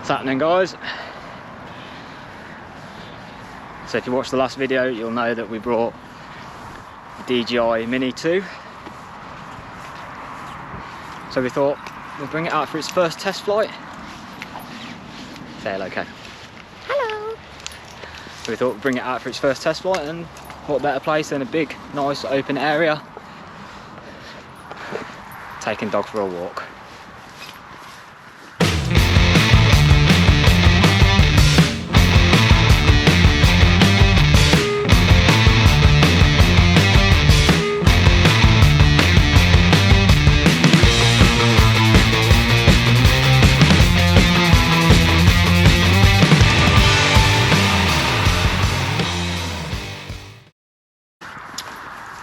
What's happening, guys? So if you watched the last video, you'll know that we brought the DJI MINI 2. So we thought we'll bring it out for its first test flight. Say hello, Kay. Hello. So we thought we'd bring it out for its first test flight, and what better place than a big, nice, open area. Taking dog for a walk.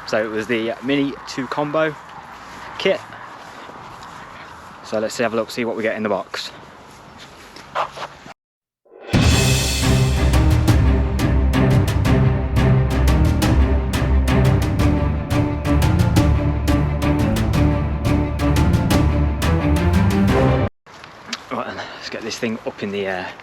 So it was the Mini 2 combo kit. So let's have a look, see what we get in the box. Right then, let's get this thing up in the air.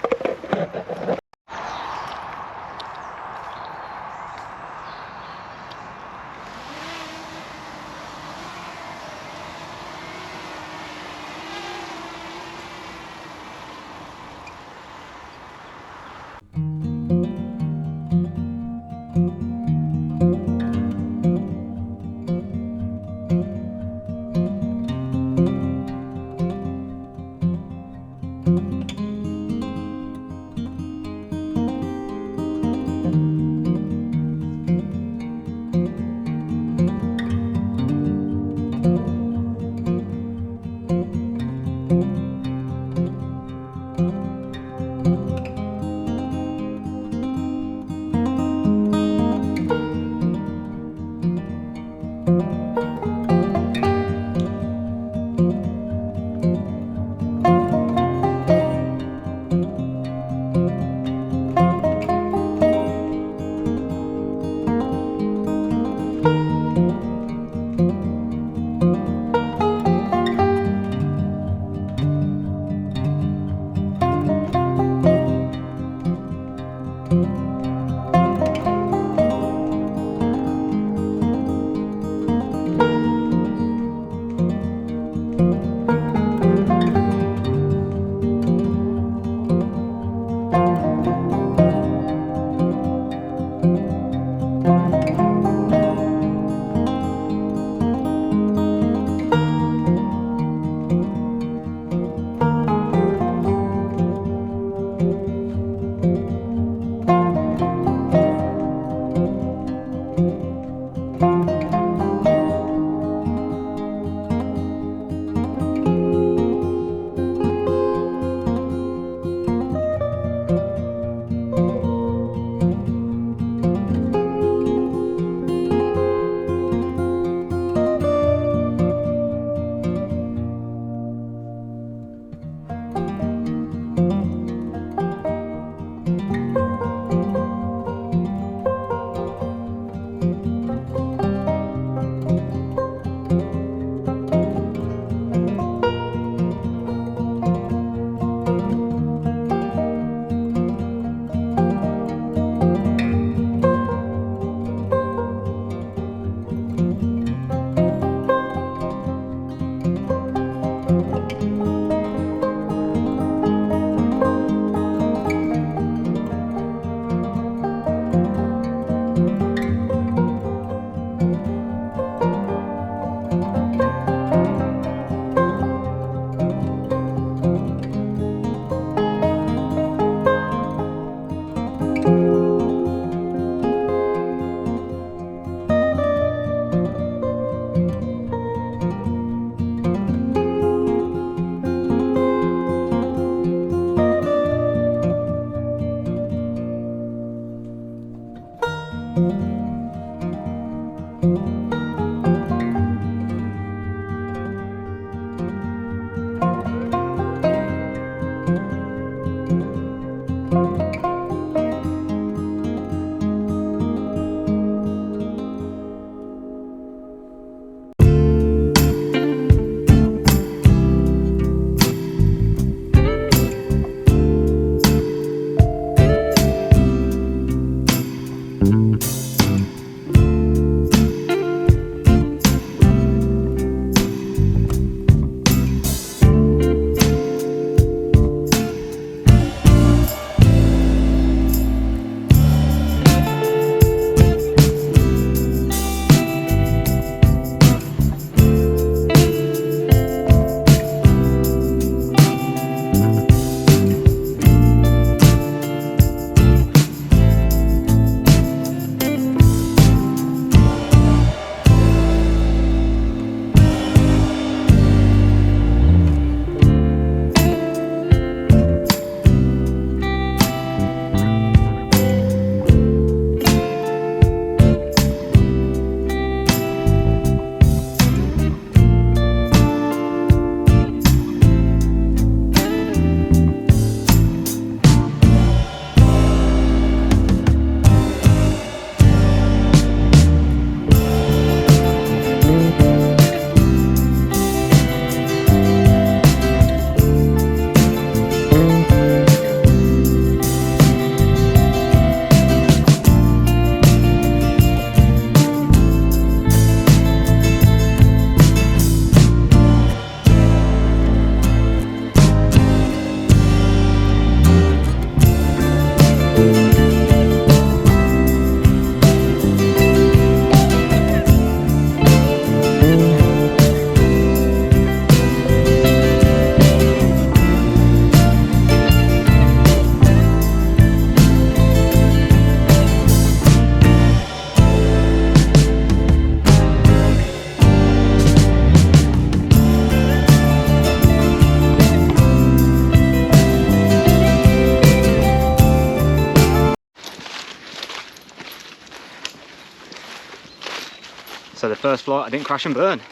So the first flight I didn't crash and burn.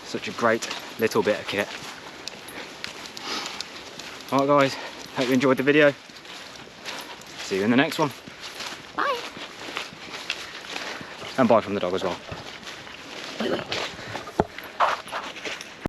Such a great little bit of kit. Alright guys, hope you enjoyed the video. See you in the next one. Bye. And bye from the dog as well.